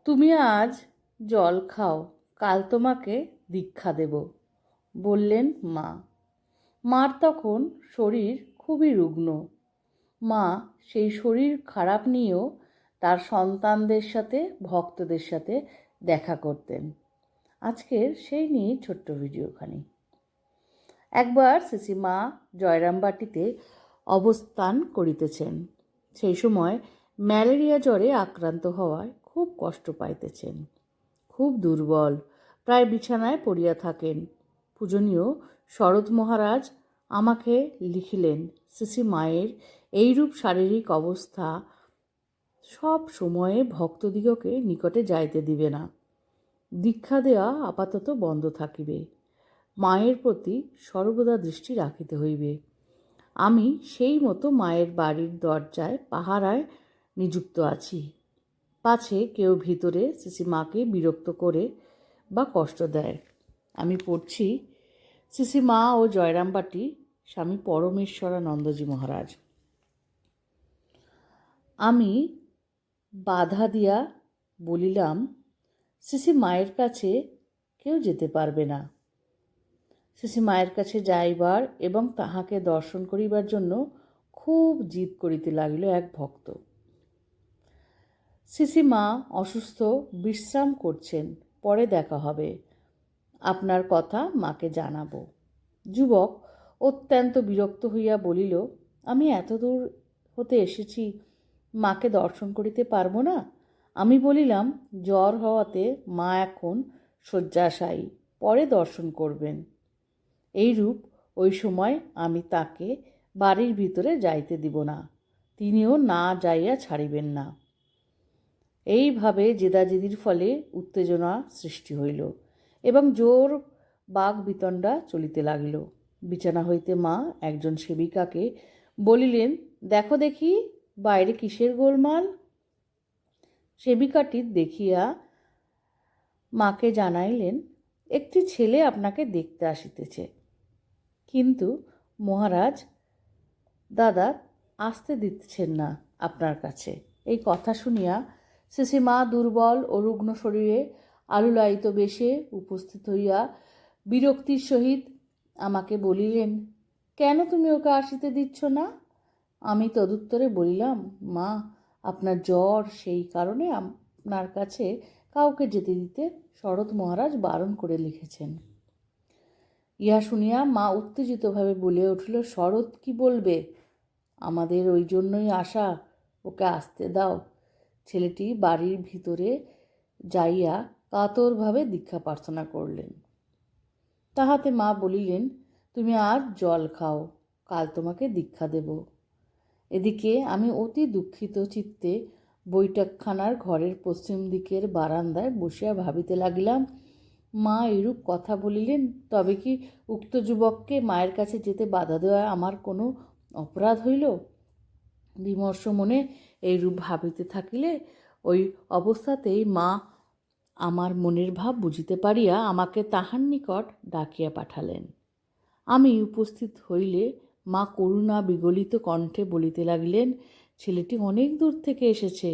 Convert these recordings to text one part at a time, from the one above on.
তুমি আজ জল খাও, কাল তোমাকে দীক্ষা দেব, বললেন মা। মার তখন শরীর খুবই রুগ্ন। মা সেই শরীর খারাপ নিয়েও তার সন্তানদের সাথে, ভক্তদের সাথে দেখা করতেন। আজকের সেই নিয়ে ছোট্ট ভিডিওখানি। একবার মা জয়রামবাটিতে অবস্থান করিতেছেন। সেই সময় ম্যালেরিয়া জ্বরে আক্রান্ত হওয়ায় খুব কষ্ট পাইতেছেন। খুব দুর্বল, প্রায় বিছানায় পড়িয়া থাকেন। পূজনীয় শরৎ মহারাজ আমাকে লিখিলেন, মায়ের এইরূপ শারীরিক অবস্থা সব সময়ে ভক্তদিগকে নিকটে যাইতে দিবে না। দীক্ষা দেওয়া আপাতত বন্ধ থাকিবে। মায়ের প্রতি সর্বদা দৃষ্টি রাখিতে হইবে। আমি সেই মতো মায়ের বাড়ির দরজায় পাহারায় নিযুক্ত আছি। পাছে কেউ ভিতরে মাকে বিরক্ত করে বা কষ্ট দেয়। আমি পড়ছি মা ও জয়রামবাটি, স্বামী পরমেশ্বরানন্দজি মহারাজ। আমি বাধা দিয়া বলিলাম, মায়ের কাছে কেউ যেতে পারবে না। মায়ের কাছে যাইবার এবং তাহাকে দর্শন করিবার জন্য খুব জিদ করিতে লাগিল এক ভক্ত। মা অসুস্থ, বিশ্রাম করছেন, পরে দেখা হবে, আপনার কথা মাকে জানাবো। যুবক অত্যন্ত বিরক্ত হইয়া বলিল, আমি এত দূর হতে এসেছি, মাকে দর্শন করিতে পারবো না? আমি বলিলাম, জ্বর হওয়াতে মা এখন শয্যাশায়ী, পরে দর্শন করবেন। এইরূপ ওই সময় আমি তাকে বাড়ির ভিতরে যাইতে দিব না, তিনিও না যাইয়া ছাড়িবেন না। এইভাবে জেদাজেদির ফলে উত্তেজনা সৃষ্টি হইল এবং জোর বাগ বিতণ্ডা চলিতে লাগিল। বিছানা হইতে মা একজন সেবিকাকে বলিলেন, দেখো দেখি বাইরে কিসের গোলমাল। সেবিকাটি দেখিয়া মাকে জানাইলেন, একটি ছেলে আপনাকে দেখতে আসিতেছে, কিন্তু মহারাজ দাদা আসতে দিচ্ছেন না আপনার কাছে। এই কথা শুনিয়া মা দুর্বল ও রুগ্ন শরীরে আলুলায়িত বেশে উপস্থিত হইয়া বিরক্তির সহিত আমাকে বলিলেন, কেন তুমি ওকে আসিতে দিচ্ছ না? আমি তদুত্তরে বলিলাম, মা আপনার জ্বর, সেই কারণে আপনার কাছে কাউকে যেতে দিতে শরৎ মহারাজ বারণ করে লিখেছেন। ইহা শুনিয়া মা উত্তেজিতভাবে বলে উঠল, শরৎ কি বলবে? আমাদের ওই জন্যই আসা, ওকে আসতে দাও। ছেলেটি বাড়ির ভিতরে যাইয়া কাতরভাবে দীক্ষা প্রার্থনা করলেন। তাহাতে মা বলিলেন, তুমি আজ জল খাও, কাল তোমাকে দীক্ষা দেব। এদিকে আমি অতি দুঃখিত চিত্তে বৈঠকখানার ঘরের পশ্চিম দিকের বারান্দায় বসিয়া ভাবিতে লাগিলাম, মা এরূপ কথা বলিলেন, তবে কি উক্ত যুবককে মায়ের কাছে যেতে বাধা দেওয়া আমার কোনো অপরাধ হইল? বিমর্ষ মনে এইরূপ ভাবিতে থাকিলে ওই অবস্থাতেই মা আমার মনের ভাব বুঝিতে পারিয়া আমাকে তাহার নিকট ডাকিয়া পাঠালেন। আমি উপস্থিত হইলে মা করুণা বিগলিত কণ্ঠে বলিতে লাগিলেন, ছেলেটি অনেক দূর থেকে এসেছে,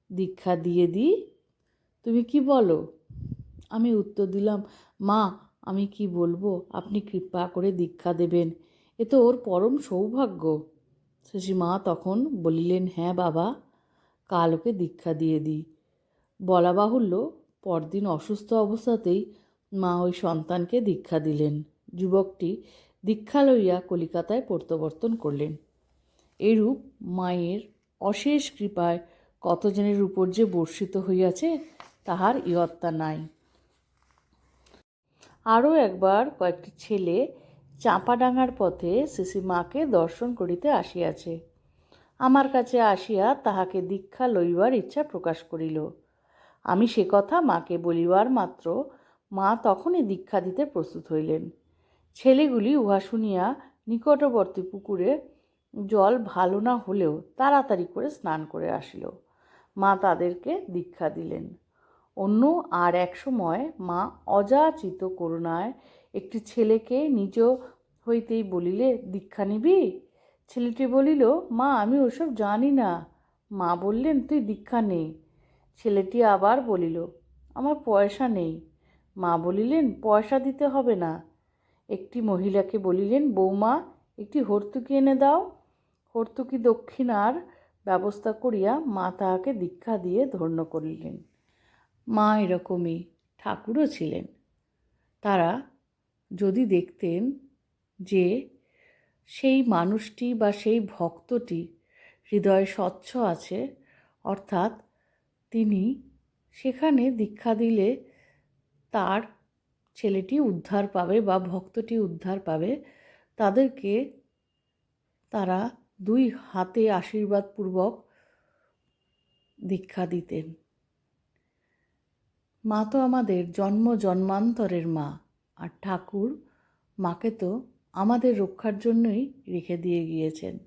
দীক্ষা দিয়ে দিই? তুমি কি বলো? আমি উত্তর দিলাম, মা আমি কি বলবো, আপনি কৃপা করে দীক্ষা দেবেন, এ তো ওর পরম সৌভাগ্য। মা তখন বলিলেন, হ্যাঁ বাবা, কাল ওকে দীক্ষা দিয়ে দিই। বলা বাহুল্য, পরদিন অসুস্থ অবস্থাতেই মা ওই সন্তানকে দীক্ষা দিলেন। যুবকটি দীক্ষা লইয়া কলিকাতায় প্রত্যাবর্তন করলেন। এরূপ মায়ের অশেষ কৃপায় কতজনের উপর যে বর্ষিত হইয়াছে তাহার ইয়ত্তা নাই। আরও একবার কয়েকটি ছেলে চাঁপাডাঙ্গার পথে মাকে দর্শন করিতে আসিয়াছে। আমার কাছে আসিয়া তাহাকে দীক্ষা লইবার ইচ্ছা প্রকাশ করিল। আমি সে কথা মাকে বলিবার মাত্র মা তখনই দীক্ষা দিতে প্রস্তুত হইলেন। ছেলেগুলি উহা শুনিয়া নিকটবর্তী পুকুরে জল ভালো না হলেও তাড়াতাড়ি করে স্নান করে আসিল। মা তাদেরকে দীক্ষা দিলেন। অন্য আর এক সময় মা অযাচিত করুণায় একটি ছেলেকে নিজ হইতেই বলিলে, দীক্ষা নিবি? ছেলেটি বলিল, মা আমি ওসব জানি না। মা বললেন, তুই দীক্ষা নে। ছেলেটি আবার বলিল, আমার পয়সা নেই। মা বলিলেন, পয়সা দিতে হবে না। একটি মহিলাকে বলিলেন, বৌমা একটি হর্তুকি এনে দাও। হর্তুকি দক্ষিণার ব্যবস্থা করিয়া মা তাহাকে দীক্ষা দিয়ে ধন্য করিলেন। মা এরকমই, ঠাকুরও ছিলেন। তারা যদি দেখতেন যে সেই মানুষটি বা সেই ভক্তটি হৃদয় স্বচ্ছ আছে, অর্থাৎ তিনি সেখানে দীক্ষা দিলে তার ছেলেটি উদ্ধার পাবে বা ভক্তটি উদ্ধার পাবে, তাদেরকে তারা দুই হাতে আশীর্বাদপূর্বক দীক্ষা দিতেন। মা তো আমাদের জন্ম জন্মান্তরের মা, আর ঠাকুর মাকে তো আমাদের রক্ষার জন্যই রেখে দিয়ে গিয়েছেন।